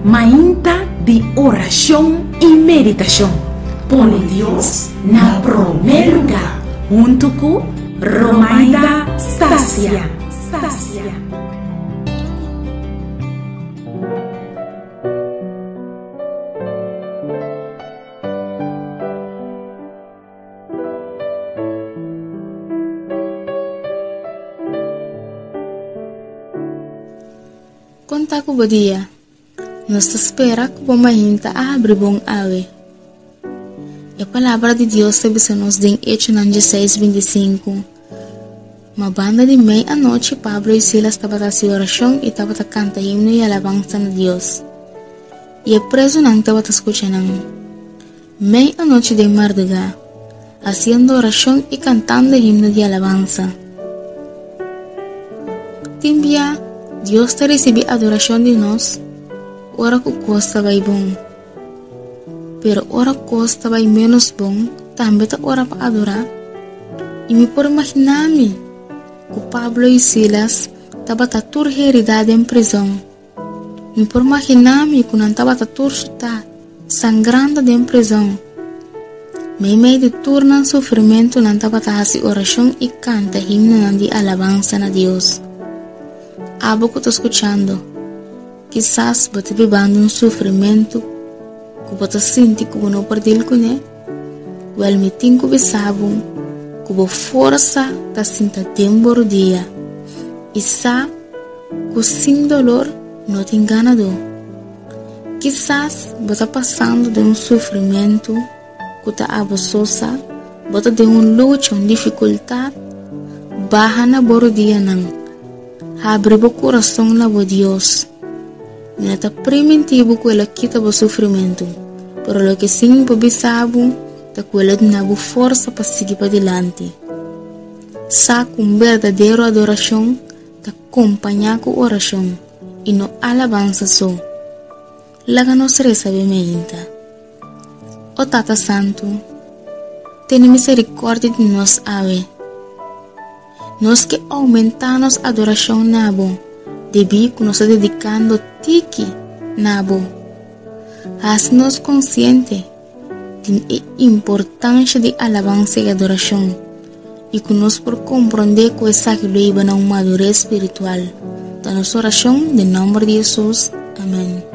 Mainta de oración y meditación. Pone Dios en primer lugar. Junto con Romaida Stasia. Conta com o dia. Nos espera que o mahinta abre bom ave. A palavra de Deus se nos em Hechos 16:25. Uma banda de meia-noite, Pablo e Silas estavam fazendo oração e estavam cantando himno e alabança a Deus. E o preso não estava escutando. Meia-noite de madrugada, fazendo oração e cantando himno de alabança. Timbia, Deus te recebe a adoração de nós. Ora que costa vai bom. Pero ora costa vai menos bom, também tá ora para adorar. E me por imaginar-me que Pablo e Silas estavam a turheridade em prisão. Me por imaginar-me que não estava a turchutar, sangrando em prisão. Me meio de turno sofrimento não estava a fazer oração e canta himno de alabança a Deus. Abo que estou escutando. Quizás você vivendo sofrimento que você sente que você não perdeu com ele. O me tem que saber que a força está sentindo tempo dia. E sabe que sem dolor não tem ganador. Quizás você passando de sofrimento que está abusosa, você de luta, dificuldade, barra na dia não. Abre o coração na Deus. Não é primitivo que ela quita o sofrimento, pero lo que sim pode saber é que ela tem força para seguir para adiante. Sabe que verdadeira adoração te acompanha com oração e não alabança só. Laga nos recebe meinta. O Tata Santo, tem misericórdia de nós, ave. Nós que aumentamos a adoração nabo, debi que nos dedicando tiki nabo. Haz-nos consciente da importância de alabança e adoração e que nos por compreender que essa que leva a uma madurez espiritual. Da nossa oração, em nome de Jesus. Amém.